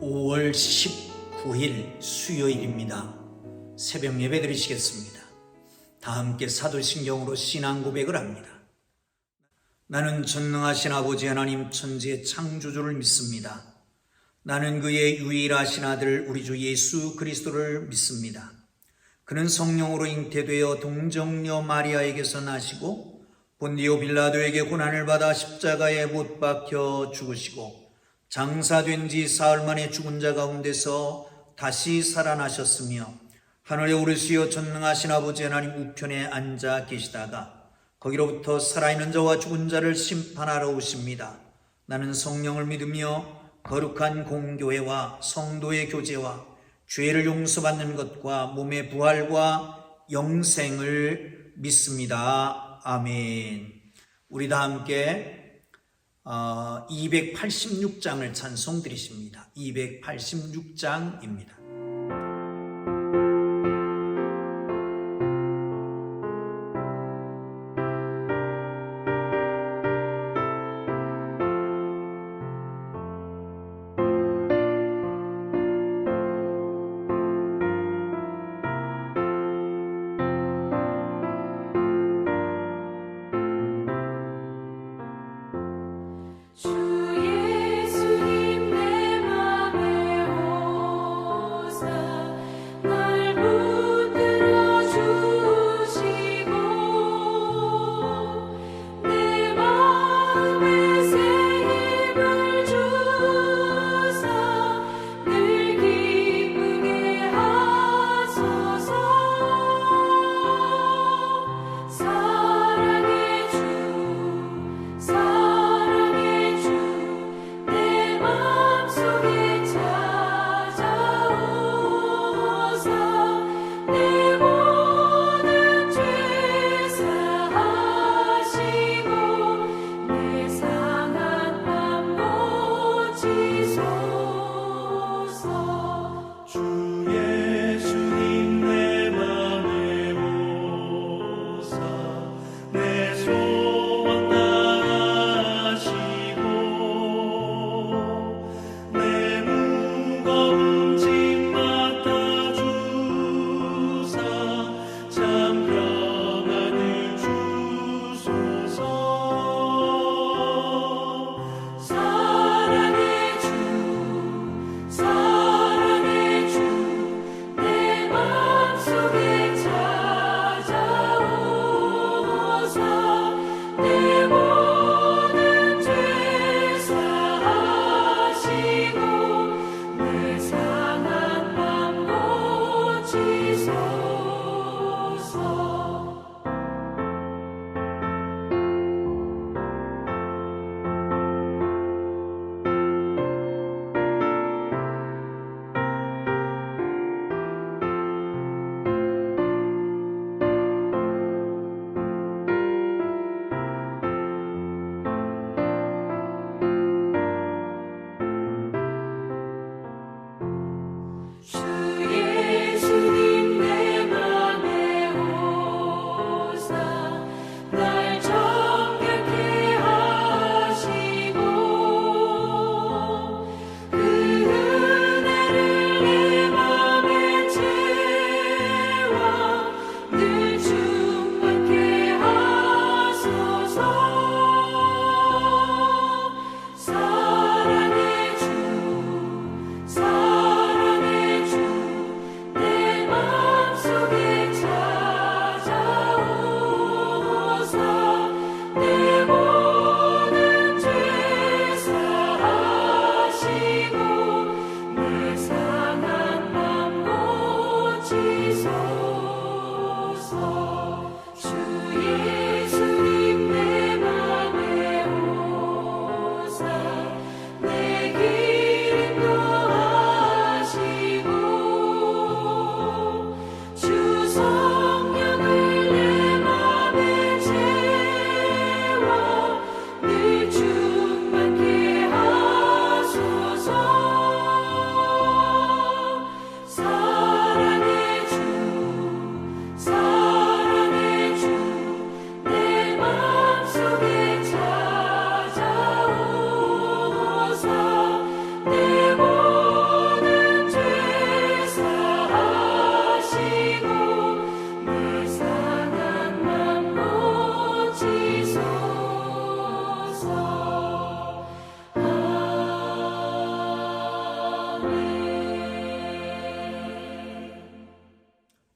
5월 19일 수요일입니다. 새벽 예배 드리시겠습니다. 다 함께 사도신경으로 신앙 고백을 합니다. 나는 전능하신 아버지 하나님 천지의 창조주를 믿습니다. 나는 그의 유일하신 아들 우리 주 예수 그리스도를 믿습니다. 그는 성령으로 잉태되어 동정녀 마리아에게서 나시고 본디오 빌라도에게 고난을 받아 십자가에 못 박혀 죽으시고 장사된 지 사흘 만에 죽은 자 가운데서 다시 살아나셨으며 하늘에 오르시어 전능하신 아버지 하나님 우편에 앉아 계시다가 거기로부터 살아있는 자와 죽은 자를 심판하러 오십니다. 나는 성령을 믿으며 거룩한 공교회와 성도의 교제와 죄를 용서받는 것과 몸의 부활과 영생을 믿습니다. 아멘. 우리 다 함께 286장을 찬송 드리십니다. 286장입니다. 주 예수님 내 맘에 오소서.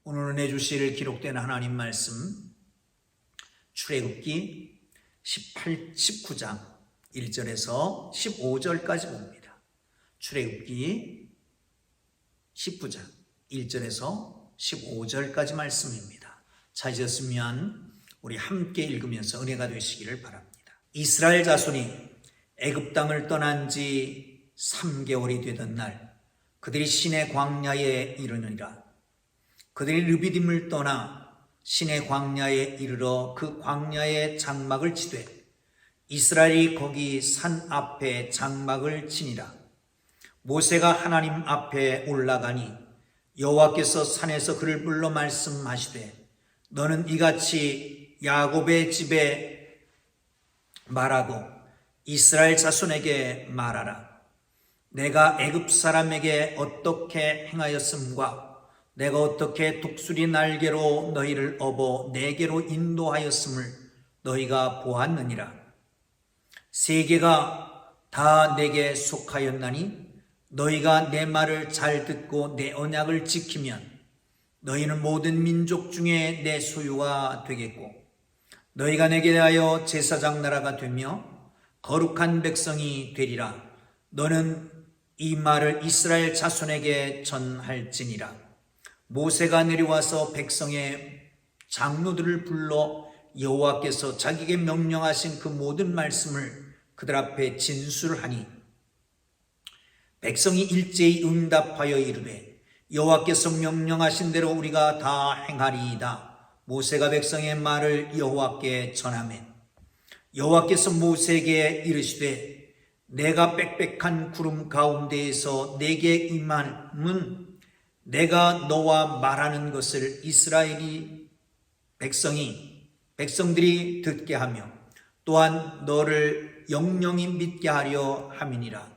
오늘 은혜 주실 기록된 하나님 말씀 출애굽기 19장 1절에서 15절까지 봅니다. 출애굽기 19장 1절에서 15절까지 말씀입니다. 찾으셨으면 우리 함께 읽으면서 은혜가 되시기를 바랍니다. 이스라엘 자손이 애굽 땅을 떠난 지 3개월이 되던 날 그들이 시내 광야에 이르니라. 그들이 르비딤을 떠나 시내 광야에 이르러 그 광야에 장막을 치되 이스라엘이 거기 산 앞에 장막을 치니라. 모세가 하나님 앞에 올라가니 여호와께서 산에서 그를 불러 말씀하시되 너는 이같이 야곱의 집에 말하고 이스라엘 자손에게 말하라. 내가 애굽 사람에게 어떻게 행하였음과 내가 어떻게 독수리 날개로 너희를 업어 내게로 인도하였음을 너희가 보았느니라. 세계가 다 내게 속하였나니 너희가 내 말을 잘 듣고 내 언약을 지키면 너희는 모든 민족 중에 내 소유가 되겠고 너희가 내게 대하여 제사장 나라가 되며 거룩한 백성이 되리라. 너는 이 말을 이스라엘 자손에게 전할지니라. 모세가 내려와서 백성의 장로들을 불러 여호와께서 자기에게 명령하신 그 모든 말씀을 그들 앞에 진술하니 백성이 일제히 응답하여 이르되 여호와께서 명령하신 대로 우리가 다 행하리이다. 모세가 백성의 말을 여호와께 전하매 여호와께서 모세에게 이르시되 내가 빽빽한 구름 가운데에서 내게 임함은 내가 너와 말하는 것을 이스라엘이 백성들이 듣게 하며 또한 너를 영영히 믿게 하려 함이니라.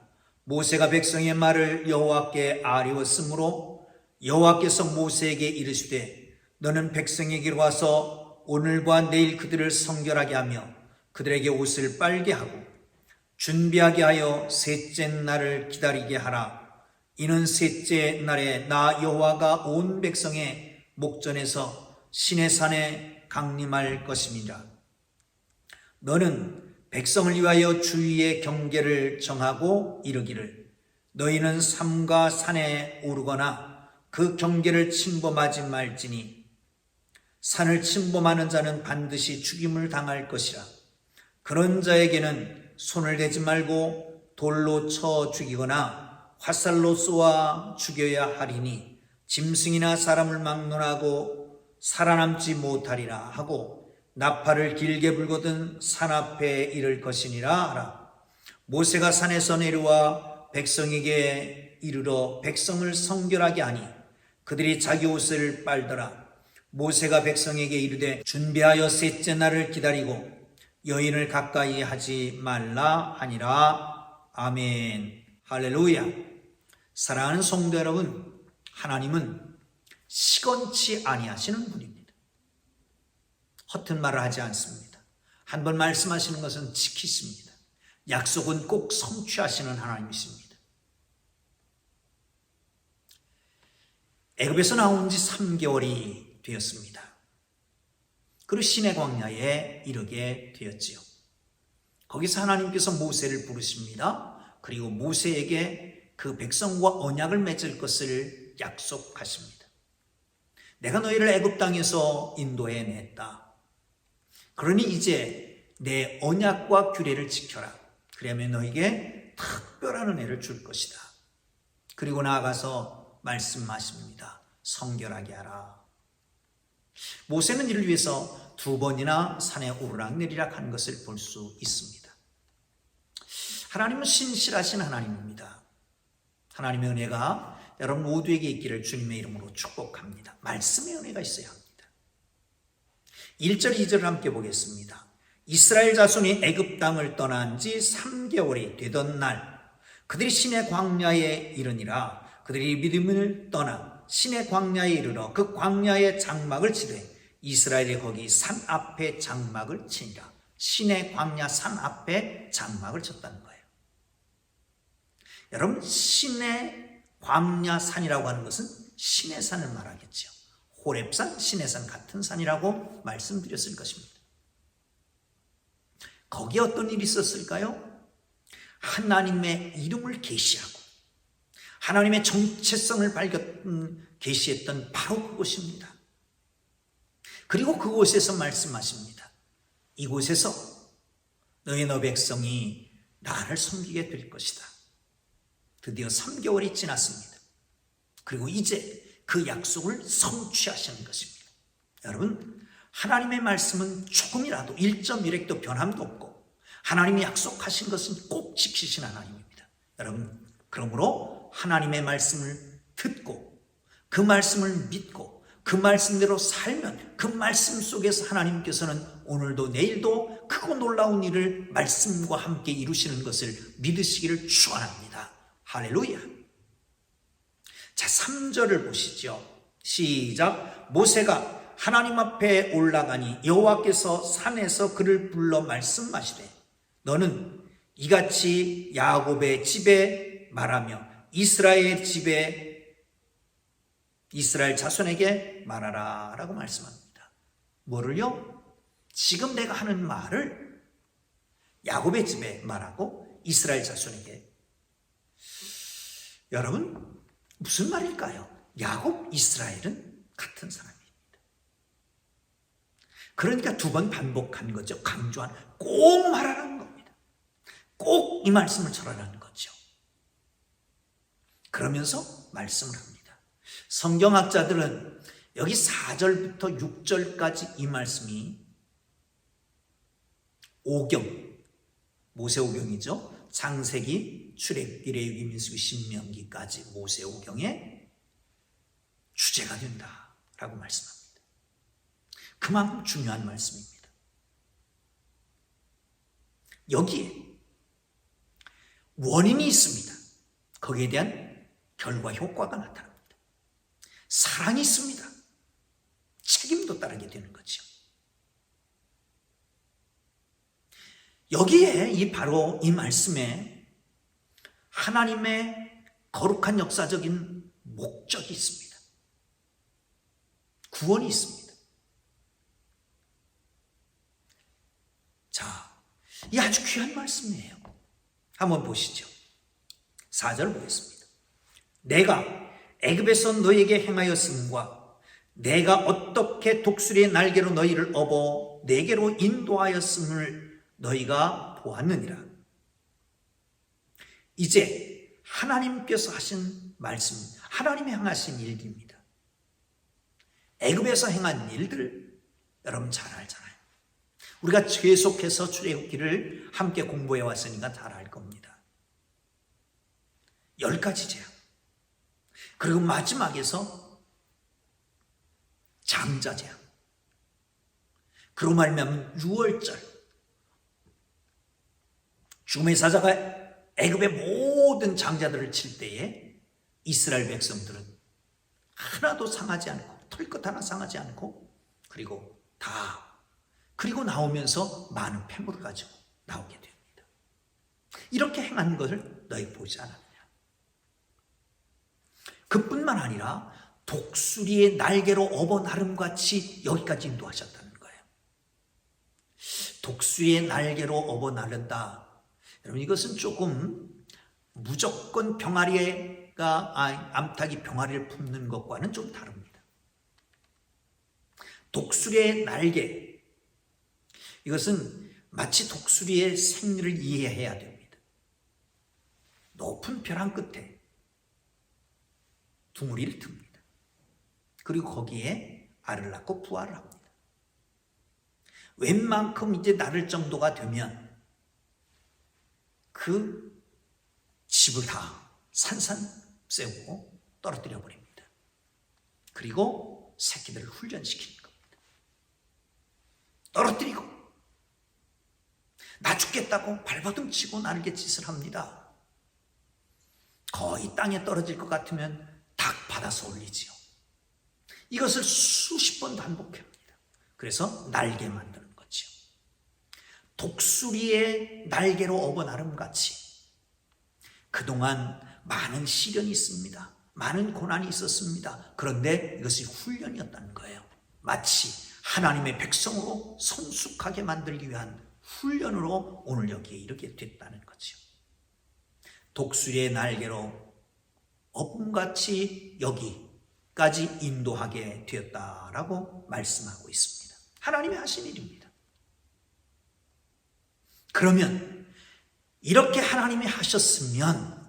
모세가 백성의 말을 여호와께 아뢰었으므로 여호와께서 모세에게 이르시되 너는 백성에게로 와서 오늘과 내일 그들을 성결하게 하며 그들에게 옷을 빨게 하고 준비하게 하여 셋째 날을 기다리게 하라. 이는 셋째 날에 나 여호와가 온 백성의 목전에서 시내산에 강림할 것입니다. 너는 백성을 위하여 주위의 경계를 정하고 이르기를 너희는 삼가 산에 오르거나 그 경계를 침범하지 말지니 산을 침범하는 자는 반드시 죽임을 당할 것이라. 그런 자에게는 손을 대지 말고 돌로 쳐 죽이거나 화살로 쏘아 죽여야 하리니 짐승이나 사람을 막론하고 살아남지 못하리라 하고 나팔을 길게 불거든 산 앞에 이를 것이니라 하라. 모세가 산에서 내려와 백성에게 이르러 백성을 성결하게 하니 그들이 자기 옷을 빨더라. 모세가 백성에게 이르되 준비하여 셋째 날을 기다리고 여인을 가까이 하지 말라 하니라. 아멘. 할렐루야. 사랑하는 성도 여러분, 하나님은 시건치 아니하시는 분입니다. 허튼 말을 하지 않습니다. 한번 말씀하시는 것은 지키십니다. 약속은 꼭 성취하시는 하나님이십니다. 애굽에서 나온 지 3개월이 되었습니다. 그리고 시내 광야에 이르게 되었지요. 거기서 하나님께서 모세를 부르십니다. 그리고 모세에게 그 백성과 언약을 맺을 것을 약속하십니다. 내가 너희를 애굽 땅에서 인도해냈다. 그러니 이제 내 언약과 규례를 지켜라. 그러면 너에게 특별한 은혜를 줄 것이다. 그리고 나아가서 말씀하십니다. 성결하게 하라. 모세는 이를 위해서 2번이나 산에 오르락내리락 한 것을 볼 수 있습니다. 하나님은 신실하신 하나님입니다. 하나님의 은혜가 여러분 모두에게 있기를 주님의 이름으로 축복합니다. 말씀의 은혜가 있어야 합니다. 1절, 2절을 함께 보겠습니다. 이스라엘 자손이 애굽 땅을 떠난 지 3개월이 되던 날 그들이 시내 광야에 이르니라. 그들이 믿음을 떠나 시내 광야에 이르러 그 광야에 장막을 치되 이스라엘이 거기 산 앞에 장막을 치니라. 시내 광야 산 앞에 장막을 쳤다는 거예요. 여러분, 시내 광야 산이라고 하는 것은 신의 산을 말하겠죠. 호렙산, 신의 산 같은 산이라고 말씀드렸을 것입니다. 거기에 어떤 일이 있었을까요? 하나님의 이름을 계시하고 하나님의 정체성을 계시했던 바로 그곳입니다. 그리고 그곳에서 말씀하십니다. 이곳에서 너희 백성이 나를 섬기게 될 것이다. 드디어 3개월이 지났습니다. 그리고 이제 그 약속을 성취하시는 것입니다. 여러분, 하나님의 말씀은 조금이라도 1.1획도 변함도 없고 하나님이 약속하신 것은 꼭 지키신 하나님입니다. 여러분, 그러므로 하나님의 말씀을 듣고 그 말씀을 믿고 그 말씀대로 살면 그 말씀 속에서 하나님께서는 오늘도 내일도 크고 놀라운 일을 말씀과 함께 이루시는 것을 믿으시기를 축원합니다. 할렐루야. 자, 3절을 보시죠. 시작. 모세가 하나님 앞에 올라가니 여호와께서 산에서 그를 불러 말씀하시되 너는 이같이 야곱의 집에 말하며 이스라엘 자손에게 말하라 라고 말씀합니다. 뭐를요? 지금 내가 하는 말을 야곱의 집에 말하고 이스라엘 자손에게. 여러분, 무슨 말일까요? 야곱, 이스라엘은 같은 사람입니다. 그러니까 2번 반복한 거죠. 강조한, 꼭 말하라는 겁니다. 꼭 이 말씀을 전하라는 거죠. 그러면서 말씀을 합니다. 성경학자들은 여기 4절부터 6절까지 이 말씀이 오경, 모세오경이죠. 창세기, 출애굽기, 레위기, 민수기, 신명기까지 모세오경의 주제가 된다라고 말씀합니다. 그만큼 중요한 말씀입니다. 여기에 원인이 있습니다. 거기에 대한 결과 효과가 나타납니다. 사랑이 있습니다. 책임도 따르게 되는 거죠. 여기에 바로 이 말씀에 하나님의 거룩한 역사적인 목적이 있습니다. 구원이 있습니다. 자, 이 아주 귀한 말씀이에요. 한번 보시죠. 4절 보겠습니다. 내가 애굽에서 너희에게 행하였음과 내가 어떻게 독수리의 날개로 너희를 업어 내게로 인도하였음을 너희가 보았느니라. 이제 하나님께서 하신 말씀, 하나님이 행하신 일입니다. 애굽에서 행한 일들 여러분 잘 알잖아요. 우리가 계속해서 출애굽기를 함께 공부해 왔으니까 잘 알 겁니다. 10가지 재앙. 그리고 마지막에서 장자 재앙. 그로 말미암은 유월절. 죽음의 사자가 애굽의 모든 장자들을 칠 때에 이스라엘 백성들은 하나도 상하지 않고 털끝 하나 상하지 않고 그리고 나오면서 많은 폐물을 가지고 나오게 됩니다. 이렇게 행한 것을 너희 보지 않았느냐. 그뿐만 아니라 독수리의 날개로 업어 나름같이 여기까지 인도하셨다는 거예요. 독수리의 날개로 업어 나른다. 여러분, 이것은 조금 무조건 암탉이 병아리를 품는 것과는 좀 다릅니다. 독수리의 날개, 이것은 마치 독수리의 생리를 이해해야 됩니다. 높은 벼랑 끝에 둥우리를 듭니다. 그리고 거기에 알을 낳고 부화를 합니다. 웬만큼 이제 나를 정도가 되면 그 집을 다 산산 세우고 떨어뜨려 버립니다. 그리고 새끼들을 훈련시키는 겁니다. 떨어뜨리고 나 죽겠다고 발버둥 치고 날갯짓을 합니다. 거의 땅에 떨어질 것 같으면 닭 받아서 올리지요. 이것을 수십 번 반복합니다. 그래서 날개 만드는 거죠. 독수리의 날개로 업어 나름같이 그동안 많은 시련이 있습니다. 많은 고난이 있었습니다. 그런데 이것이 훈련이었다는 거예요. 마치 하나님의 백성으로 성숙하게 만들기 위한 훈련으로 오늘 여기에 이르게 됐다는 거죠. 독수리의 날개로 업음같이 여기까지 인도하게 되었다라고 말씀하고 있습니다. 하나님이 하신 일입니다. 그러면 이렇게 하나님이 하셨으면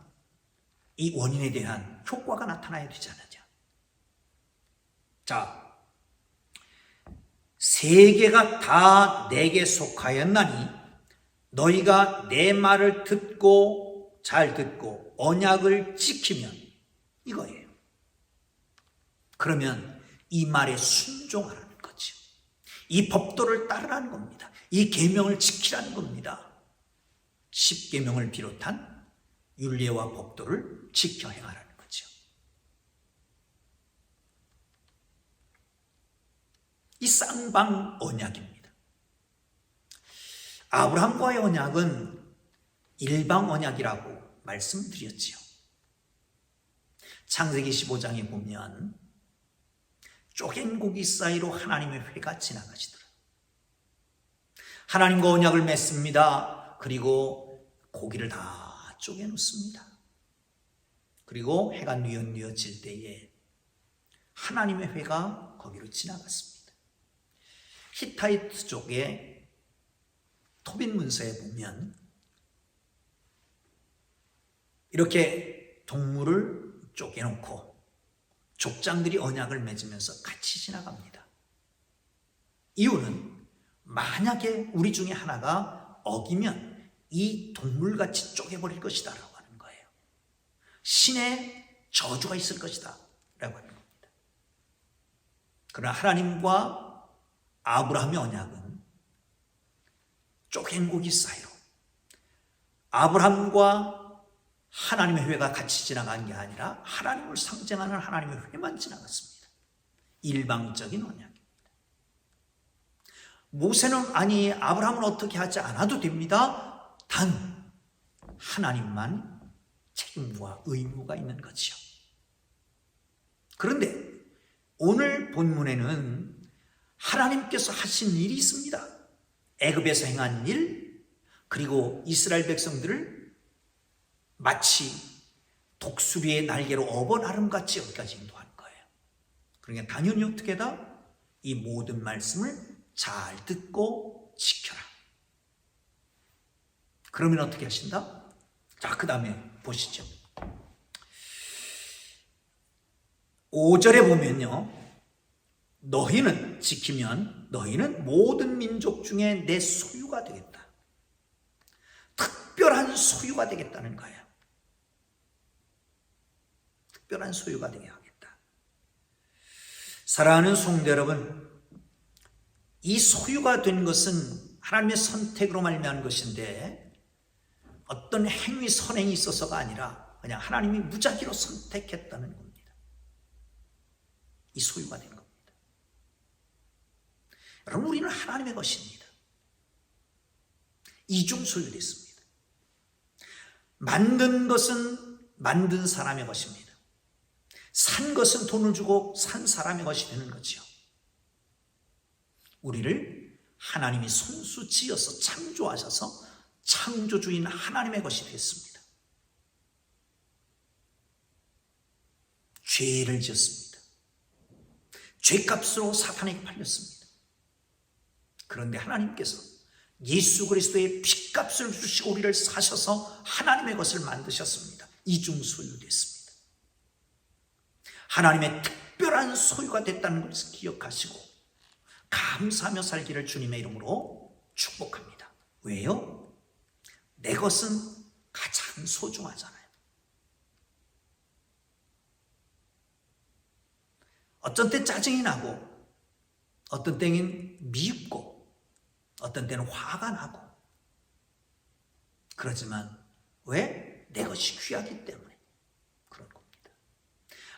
이 원인에 대한 효과가 나타나야 되지 않느냐. 자, 세계가 다 내게 속하였나니 너희가 내 말을 듣고 잘 듣고 언약을 지키면, 이거예요. 그러면 이 말에 순종하라는 거죠. 이 법도를 따르라는 겁니다. 이 계명을 지키라는 겁니다. 10계명을 비롯한 율례와 법도를 지켜 행하라는 거죠. 이 쌍방 언약입니다. 아브라함과의 언약은 일방 언약이라고 말씀드렸지요. 창세기 15장에 보면 쪼갠 고기 사이로 하나님의 회가 지나가시더라. 하나님과 언약을 맺습니다. 그리고 고기를 다 쪼개놓습니다. 그리고 해가 뉘엿뉘엿질 때에 하나님의 회가 거기로 지나갔습니다. 히타이트 쪽의 토빈 문서에 보면 이렇게 동물을 쪼개놓고 족장들이 언약을 맺으면서 같이 지나갑니다. 이유는 만약에 우리 중에 하나가 어기면 이 동물같이 쪼개버릴 것이다 라고 하는 거예요. 신의 저주가 있을 것이다 라고 하는 겁니다. 그러나 하나님과 아브라함의 언약은 쪼갠 고기 사이로 아브라함과 하나님의 회가 같이 지나간 게 아니라 하나님을 상징하는 하나님의 회만 지나갔습니다. 일방적인 언약입니다. 모세는 아니 아브라함은 어떻게 하지 않아도 됩니다. 단 하나님만 책임과 의무가 있는 거지요. 그런데 오늘 본문에는 하나님께서 하신 일이 있습니다. 애굽에서 행한 일, 그리고 이스라엘 백성들을 마치 독수리의 날개로 업어 나름같이 여기까지 인도한 거예요. 그러니까 당연히 어떻게다? 이 모든 말씀을 잘 듣고 지켜라. 그러면 어떻게 하신다? 자, 그 다음에 보시죠. 5절에 보면요, 너희는 지키면 너희는 모든 민족 중에 내 소유가 되겠다. 특별한 소유가 되겠다는 거예요. 특별한 소유가 되게 하겠다. 사랑하는 성도 여러분, 이 소유가 된 것은 하나님의 선택으로 말미암은 것인데 어떤 행위 선행이 있어서가 아니라 그냥 하나님이 무작위로 선택했다는 겁니다. 이 소유가 된 겁니다. 여러분, 우리는 하나님의 것입니다. 이중 소유됐습니다. 만든 것은 만든 사람의 것입니다. 산 것은 돈을 주고 산 사람의 것이 되는 거죠. 우리를 하나님이 손수 지어서 창조하셔서 창조주인 하나님의 것이 됐습니다. 죄를 지었습니다. 죄값으로 사탄에게 팔렸습니다. 그런데 하나님께서 예수 그리스도의 피값을 주시고 우리를 사셔서 하나님의 것을 만드셨습니다. 이중 소유됐습니다. 하나님의 특별한 소유가 됐다는 것을 기억하시고 감사하며 살기를 주님의 이름으로 축복합니다. 왜요? 내 것은 가장 소중하잖아요. 어떤 때 짜증이 나고 어떤 때는 미흡고 어떤 때는 화가 나고 그러지만 왜? 내 것이 귀하기 때문에 그런 겁니다.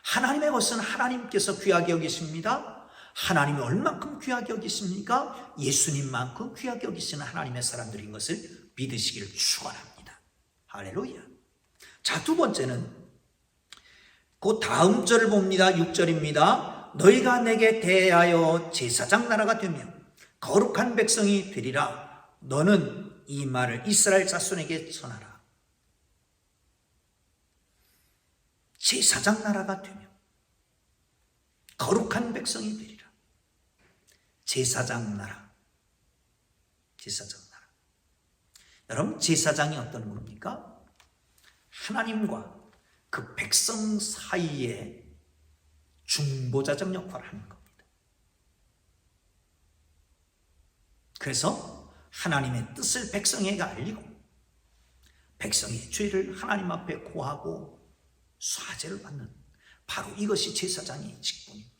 하나님의 것은 하나님께서 귀하게 여기십니다. 하나님이 얼만큼 귀하게 여기십니까? 예수님만큼 귀하게 여기시는 하나님의 사람들인 것을 믿으시기를 축원합니다. 할렐루야. 자, 두 번째는 그 다음 절을 봅니다. 6절입니다. 너희가 내게 대하여 제사장 나라가 되며 거룩한 백성이 되리라. 너는 이 말을 이스라엘 자손에게 전하라. 제사장 나라가 되며 거룩한 백성이 되리라. 제사장 나라. 제사장 나라. 여러분, 제사장이 어떤 분입니까? 하나님과 그 백성 사이에 중보자적 역할을 하는 겁니다. 그래서 하나님의 뜻을 백성에게 알리고 백성의 죄를 하나님 앞에 고하고 사죄를 받는, 바로 이것이 제사장의 직분입니다.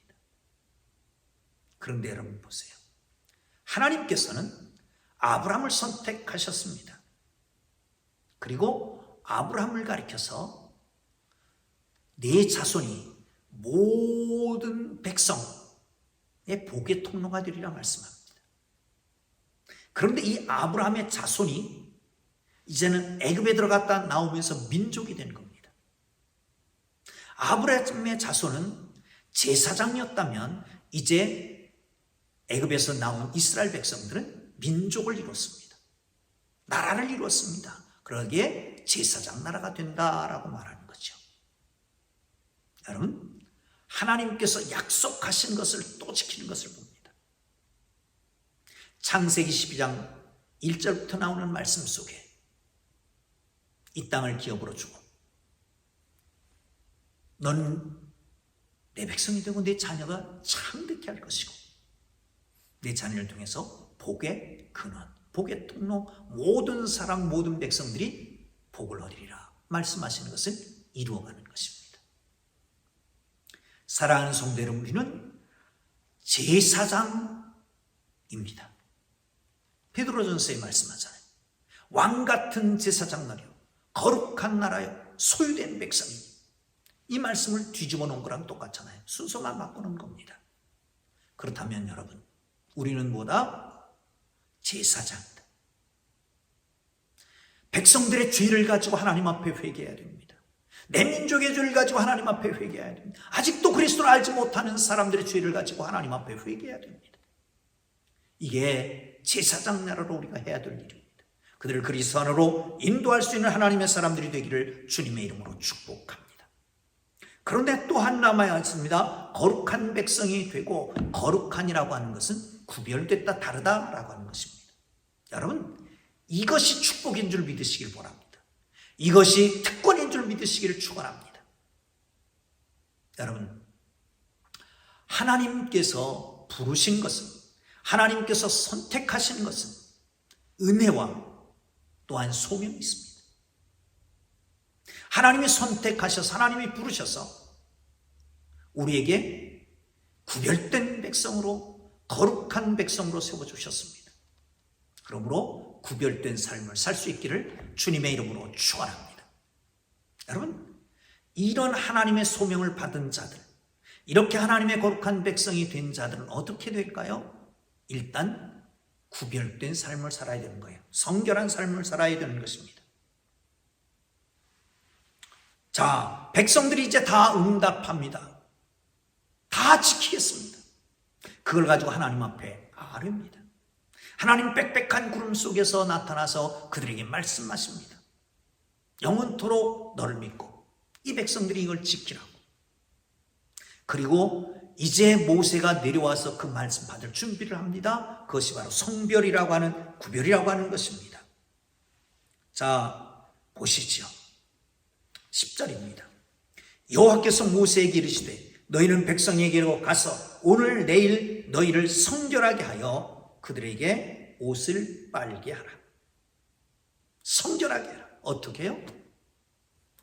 그런데 여러분 보세요. 하나님께서는 아브라함을 선택하셨습니다. 그리고 아브라함을 가리켜서 네 자손이 모든 백성의 복의 통로가 되리라 말씀합니다. 그런데 이 아브라함의 자손이 이제는 애굽에 들어갔다 나오면서 민족이 된 겁니다. 아브라함의 자손은 제사장이었다면 이제 애굽에서 나온 이스라엘 백성들은 민족을 이뤘습니다. 나라를 이뤘습니다. 그러기에 제사장 나라가 된다라고 말하는 거죠. 여러분, 하나님께서 약속하신 것을 또 지키는 것을 봅니다. 창세기 12장 1절부터 나오는 말씀 속에 이 땅을 기업으로 주고 넌 내 백성이 되고 내 자녀가 창대케 할 것이고 내 자녀를 통해서 복의 근원, 복의 통로, 모든 사람, 모든 백성들이 복을 얻으리라 말씀하시는 것을 이루어가는 것입니다. 사랑하는 성도 여러분, 우리는 제사장입니다. 베드로전서에 말씀하잖아요. 왕같은 제사장 나라요, 거룩한 나라요, 소유된 백성이. 이 말씀을 뒤집어 놓은 거랑 똑같잖아요. 순서만 바꾸는 겁니다. 그렇다면 여러분, 우리는 뭐다? 제사장이다. 백성들의 죄를 가지고 하나님 앞에 회개해야 됩니다. 내 민족의 죄를 가지고 하나님 앞에 회개해야 됩니다. 아직도 그리스도를 알지 못하는 사람들의 죄를 가지고 하나님 앞에 회개해야 됩니다. 이게 제사장 나라로 우리가 해야 될 일입니다. 그들을 그리스도 안으로 인도할 수 있는 하나님의 사람들이 되기를 주님의 이름으로 축복합니다. 그런데 또한 남아야 했습니다. 거룩한 백성이 되고, 거룩한이라고 하는 것은 구별됐다, 다르다라고 하는 것입니다. 여러분, 이것이 축복인 줄 믿으시길 바랍니다. 이것이 특권인 줄 믿으시기를 축원합니다. 여러분, 하나님께서 부르신 것은, 하나님께서 선택하신 것은 은혜와 또한 소명이 있습니다. 하나님이 선택하셔서, 하나님이 부르셔서 우리에게 구별된 백성으로, 거룩한 백성으로 세워주셨습니다. 그러므로 구별된 삶을 살 수 있기를 주님의 이름으로 축원합니다. 여러분, 이런 하나님의 소명을 받은 자들, 이렇게 하나님의 거룩한 백성이 된 자들은 어떻게 될까요? 일단 구별된 삶을 살아야 되는 거예요. 성결한 삶을 살아야 되는 것입니다. 자, 백성들이 이제 다 응답합니다. 다 지키겠습니다. 그걸 가지고 하나님 앞에 아뢰입니다. 하나님 빽빽한 구름 속에서 나타나서 그들에게 말씀하십니다. 영원토록 너를 믿고 이 백성들이 이걸 지키라고. 그리고 이제 모세가 내려와서 그 말씀 받을 준비를 합니다. 그것이 바로 성별이라고 하는, 구별이라고 하는 것입니다. 자, 보시죠. 10절입니다. 여호와께서 모세에게 이르시되 너희는 백성에게로 가서 오늘 내일 너희를 성결하게 하여 그들에게 옷을 빨게 하라. 성결하게 하라. 어떻게 해요?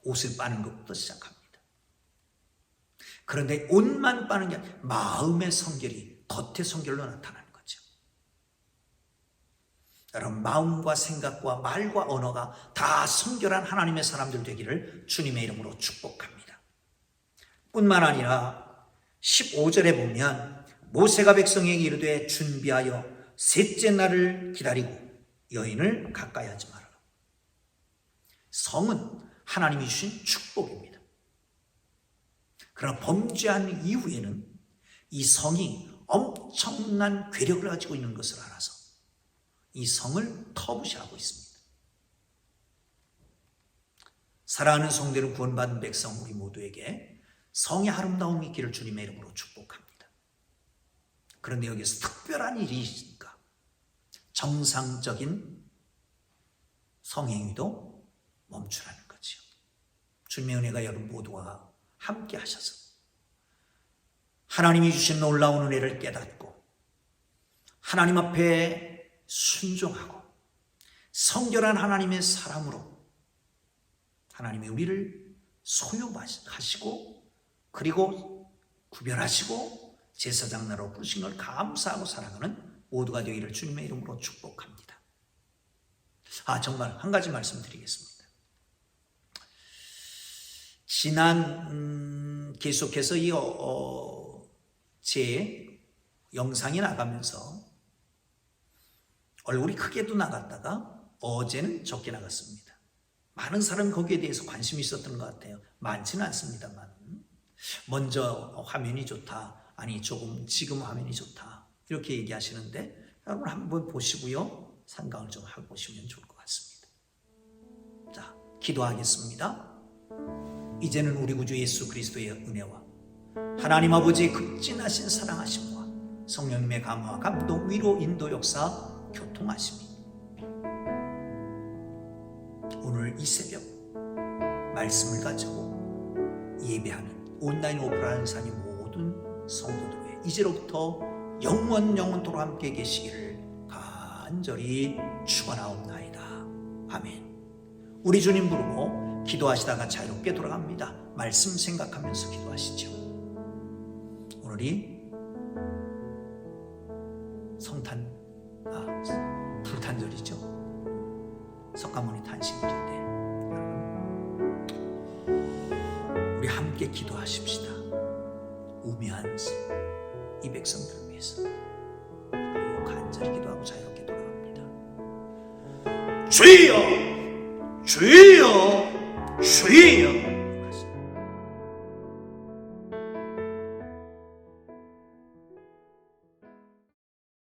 옷을 빠는 것부터 시작합니다. 그런데 옷만 빠는 게 아니라 마음의 성결이 겉의 성결로 나타나는 거죠. 여러분, 마음과 생각과 말과 언어가 다 성결한 하나님의 사람들 되기를 주님의 이름으로 축복합니다. 뿐만 아니라 15절에 보면 모세가 백성에게 이르되 준비하여 셋째 날을 기다리고 여인을 가까이 하지 말아라. 성은 하나님이 주신 축복입니다. 그러나 범죄한 이후에는 이 성이 엄청난 괴력을 가지고 있는 것을 알아서 이 성을 터부시하고 있습니다. 사랑하는 성도를 구원받은 백성 우리 모두에게 성의 아름다움이 있기를 주님의 이름으로 축복합니다. 그런데 여기서 특별한 일이 있으니까 정상적인 성행위도 멈추라는 거지요. 주님의 은혜가 여러분 모두와 함께 하셔서 하나님이 주신 놀라운 은혜를 깨닫고 하나님 앞에 순종하고 성결한 하나님의 사람으로 하나님이 우리를 소유하시고 그리고 구별하시고 제사장 나라로 부르신 걸 감사하고 사랑하는 모두가 되기를 주님의 이름으로 축복합니다. 정말 한 가지 말씀드리겠습니다. 계속해서 제 영상이 나가면서 얼굴이 크게도 나갔다가 어제는 적게 나갔습니다. 많은 사람이 거기에 대해서 관심이 있었던 것 같아요. 많지는 않습니다만 먼저 화면이 좋다, 아니 조금 지금 화면이 좋다 이렇게 얘기하시는데 여러분 한번 보시고요 생각을 좀 해보시면 좋을 것 같습니다. 자, 기도하겠습니다. 이제는 우리 구주 예수 그리스도의 은혜와 하나님 아버지의 극진하신 사랑하심과 성령님의 감화와 감동, 위로, 인도, 역사, 교통하심이 오늘 이 새벽 말씀을 가지고 예배하는 온라인 오프라인 산의 모든 성도들의 이제로부터 영원토록 함께 계시기를 간절히 축원하옵나이다. 아멘. 우리 주님 부르고 기도하시다가 자유롭게 돌아갑니다. 말씀 생각하면서 기도하시죠. 오늘이 불탄절이죠. 석가모니 탄신일인데 우리 함께 기도하십시다. 우매한 이 백성들을 위해서 그리고 간절히 기도하고 자유롭게 돌아갑니다. 주여 주여 주여